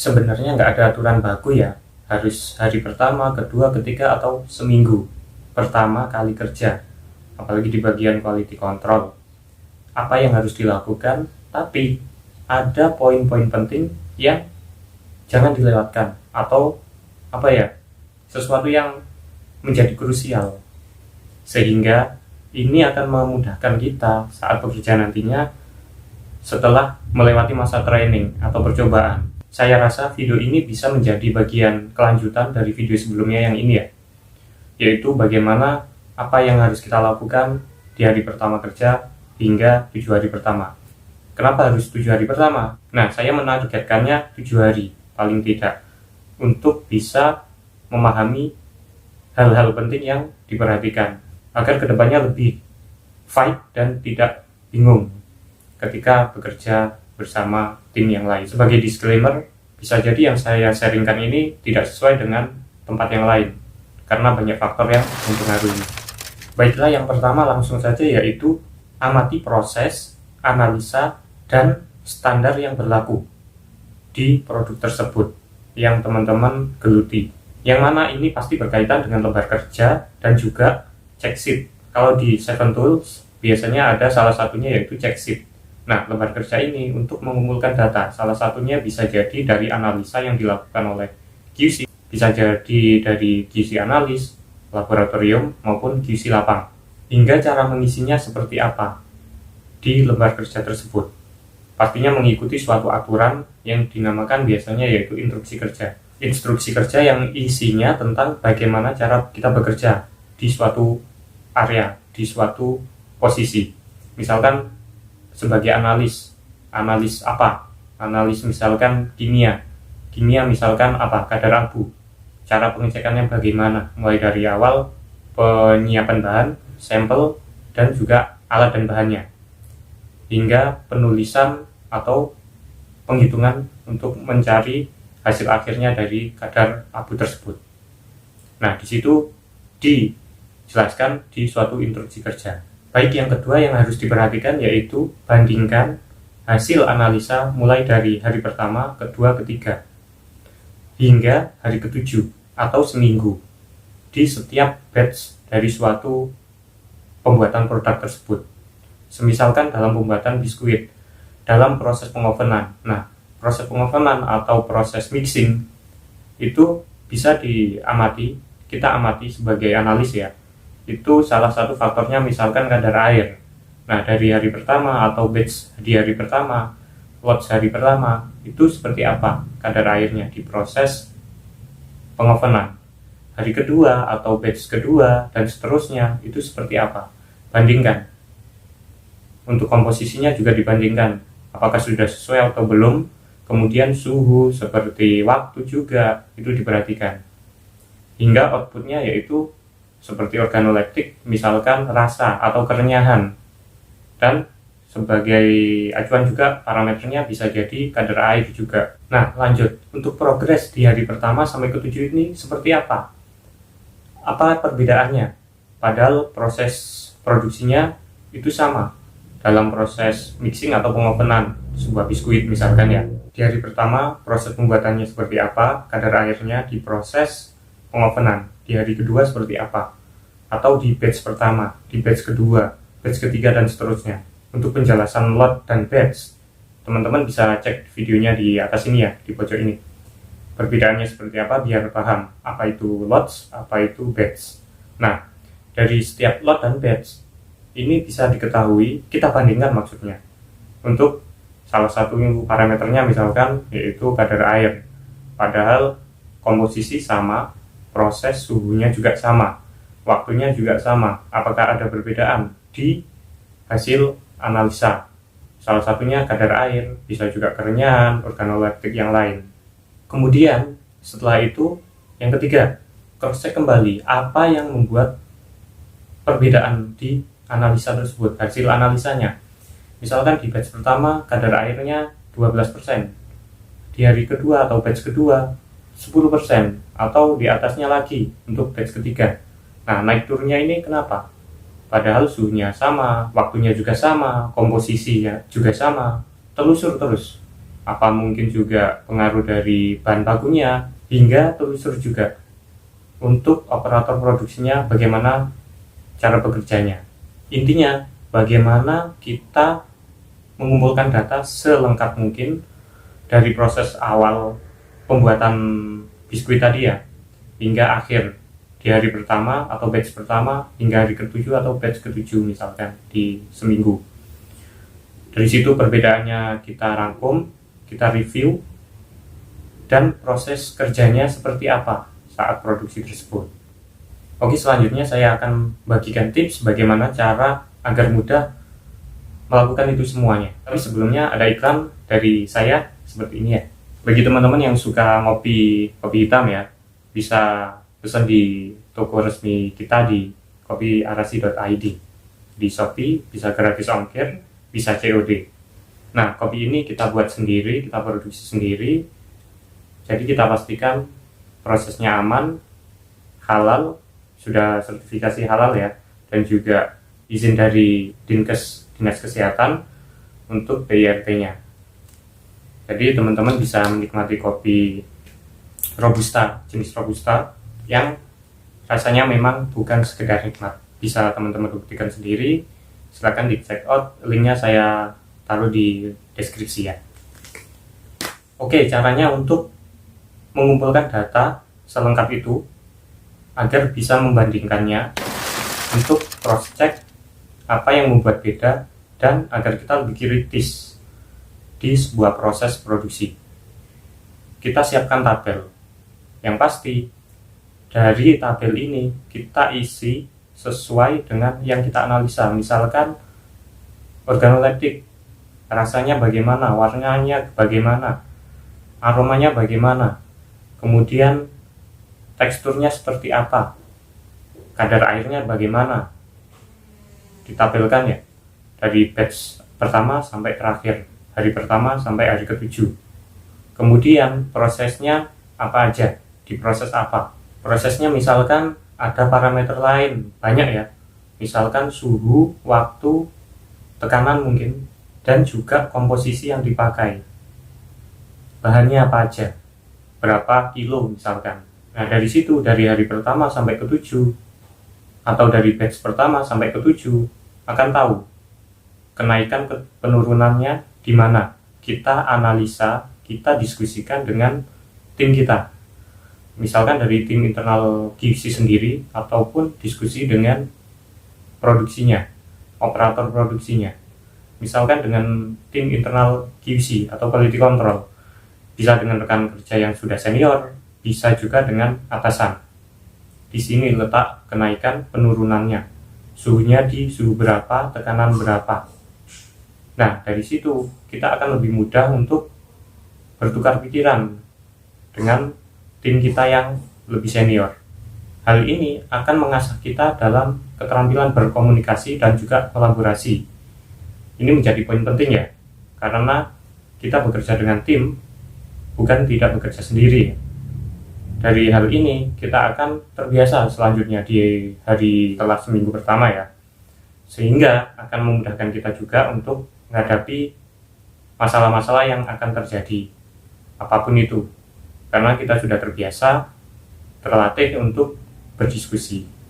Sebenarnya nggak ada aturan baku ya, harus hari pertama, kedua, ketiga, atau seminggu pertama kali kerja, apalagi di bagian quality control. Apa yang harus dilakukan, tapi ada poin-poin penting yang jangan dilewatkan, atau apa ya, sesuatu yang menjadi krusial, sehingga ini akan memudahkan kita saat bekerja nantinya setelah melewati masa training atau percobaan. Saya rasa video ini bisa menjadi bagian kelanjutan dari video sebelumnya yang ini ya, yaitu bagaimana apa yang harus kita lakukan di hari pertama kerja hingga 7 hari pertama. Kenapa harus 7 hari pertama? Nah, saya menargetkannya 7 hari paling tidak, untuk bisa memahami hal-hal penting yang diperhatikan agar kedepannya lebih fight dan tidak bingung ketika bekerja bersama tim yang lain. Sebagai disclaimer, bisa jadi yang saya sharingkan ini tidak sesuai dengan tempat yang lain karena banyak faktor yang mempengaruhi. Baiklah, yang pertama langsung saja, yaitu amati proses, analisa, dan standar yang berlaku di produk tersebut yang teman-teman geluti. Yang mana ini pasti berkaitan dengan lembar kerja dan juga check sheet. Kalau di Seven Tools biasanya ada salah satunya yaitu check sheet. Nah, lembar kerja ini untuk mengumpulkan data, salah satunya bisa jadi dari analisa yang dilakukan oleh QC, bisa jadi dari QC analis, laboratorium, maupun QC lapang. Hingga cara mengisinya seperti apa di lembar kerja tersebut. Pastinya mengikuti suatu aturan yang dinamakan biasanya yaitu instruksi kerja. Instruksi kerja yang isinya tentang bagaimana cara kita bekerja di suatu area, di suatu posisi. Misalkan sebagai analis apa? Analis misalkan kimia misalkan apa? Kadar abu. Cara pengecekannya bagaimana? Mulai dari awal penyiapan bahan, sampel, dan juga alat dan bahannya, hingga penulisan atau penghitungan untuk mencari hasil akhirnya dari kadar abu tersebut. Nah, di situ dijelaskan di suatu instruksi kerja. Baik, yang kedua yang harus diperhatikan yaitu bandingkan hasil analisa mulai dari hari pertama, kedua, ketiga, hingga hari ketujuh atau seminggu di setiap batch dari suatu pembuatan produk tersebut. Semisalkan dalam pembuatan biskuit, dalam proses pengovenan. Nah, proses pengovenan atau proses mixing itu bisa kita amati sebagai analis ya. Itu salah satu faktornya misalkan kadar air. Nah, dari hari pertama atau batch di hari pertama, lots hari pertama, itu seperti apa kadar airnya di proses pengovenan. Hari kedua atau batch kedua dan seterusnya, itu seperti apa. Bandingkan. Untuk komposisinya juga dibandingkan. Apakah sudah sesuai atau belum. Kemudian suhu, seperti waktu juga, itu diperhatikan. Hingga outputnya yaitu seperti organoleptik, misalkan rasa atau kerenyahan. Dan sebagai acuan juga parameternya bisa jadi kadar air juga. Nah, lanjut. Untuk progres di hari pertama sampai ke-7 ini seperti apa? Apa perbedaannya? Padahal proses produksinya itu sama dalam proses mixing atau pengovenan sebuah biskuit misalkan ya. Di hari pertama proses pembuatannya seperti apa, kadar airnya di proses pengovenan. Di hari kedua seperti apa, atau di batch pertama, di batch kedua, batch ketiga, dan seterusnya. Untuk penjelasan lot dan batch, teman-teman bisa cek videonya di atas ini ya, di pojok ini. Perbedaannya seperti apa biar paham apa itu lots, apa itu batch. Nah, dari setiap lot dan batch ini bisa diketahui, kita bandingkan maksudnya. Untuk salah satu parameternya misalkan yaitu kadar air, padahal komposisi sama, proses suhunya juga sama, waktunya juga sama. Apakah ada perbedaan di hasil analisa? Salah satunya kadar air, bisa juga kerenyahan, organoleptik yang lain. Kemudian setelah itu yang ketiga, cross check kembali apa yang membuat perbedaan di analisa tersebut, hasil analisanya. Misalkan di batch pertama kadar airnya 12%, di hari kedua atau batch kedua 10%, atau di atasnya lagi untuk batch ketiga. Nah, naik turunnya ini kenapa? Padahal suhunya sama, waktunya juga sama, komposisinya juga sama. Telusur terus. apa mungkin juga pengaruh dari bahan bakunya, hingga telusur juga untuk operator produksinya bagaimana cara bekerjanya. Intinya, bagaimana kita mengumpulkan data selengkap mungkin dari proses awal pembuatan biskuit tadi ya, hingga akhir di hari pertama atau batch pertama hingga hari ke-7 atau batch ke-7 misalkan di seminggu. Dari situ perbedaannya kita rangkum, kita review, dan proses kerjanya seperti apa saat produksi tersebut. Oke, selanjutnya saya akan bagikan tips bagaimana cara agar mudah melakukan itu semuanya. Tapi sebelumnya ada iklan dari saya seperti ini ya. Bagi teman-teman yang suka kopi hitam ya, bisa pesan di toko resmi kita di kopiarasi.id. Di Shopee bisa gratis ongkir, bisa COD. Nah, kopi ini kita buat sendiri, kita produksi sendiri. Jadi kita pastikan prosesnya aman, halal, sudah sertifikasi halal ya, dan juga izin dari Dinkes, Dinas Kesehatan untuk BIRT-nya. Jadi teman-teman bisa menikmati kopi Robusta, jenis Robusta yang rasanya memang bukan sekedar nikmat. Bisa teman-teman buktikan sendiri. Silahkan di check out, linknya saya taruh di deskripsi ya. Oke, caranya untuk mengumpulkan data selengkap itu agar bisa membandingkannya, untuk cross check apa yang membuat beda, dan agar kita lebih kritis di sebuah proses produksi. Kita siapkan tabel. Yang pasti dari tabel ini kita isi sesuai dengan yang kita analisa. Misalkan organoleptik, rasanya bagaimana, warnanya bagaimana, aromanya bagaimana, kemudian teksturnya seperti apa, kadar airnya bagaimana, ditabelkan ya dari batch pertama sampai terakhir, hari pertama sampai hari ke-7. Kemudian prosesnya apa aja, diproses apa. Prosesnya misalkan ada parameter lain, banyak ya. Misalkan suhu, waktu, tekanan mungkin, dan juga komposisi yang dipakai. Bahannya apa aja, berapa kilo misalkan. Nah dari situ, dari hari pertama sampai ke-7, atau dari batch pertama sampai ke-7, akan tahu kenaikan penurunannya di mana. Kita analisa, kita diskusikan dengan tim kita. Misalkan dari tim internal QC sendiri, ataupun diskusi dengan produksinya, operator produksinya. Misalkan dengan tim internal QC atau quality control. Bisa dengan rekan kerja yang sudah senior, bisa juga dengan atasan. Di sini letak kenaikan penurunannya. Suhunya di suhu berapa, tekanan berapa. Nah, dari situ kita akan lebih mudah untuk bertukar pikiran dengan tim kita yang lebih senior. Hal ini akan mengasah kita dalam keterampilan berkomunikasi dan juga kolaborasi. Ini menjadi poin penting ya, karena kita bekerja dengan tim, bukan tidak bekerja sendiri. Dari hal ini kita akan terbiasa selanjutnya di hari setelah seminggu pertama ya, sehingga akan memudahkan kita juga untuk menghadapi masalah-masalah yang akan terjadi, apapun itu, karena kita sudah terbiasa, terlatih untuk berdiskusi.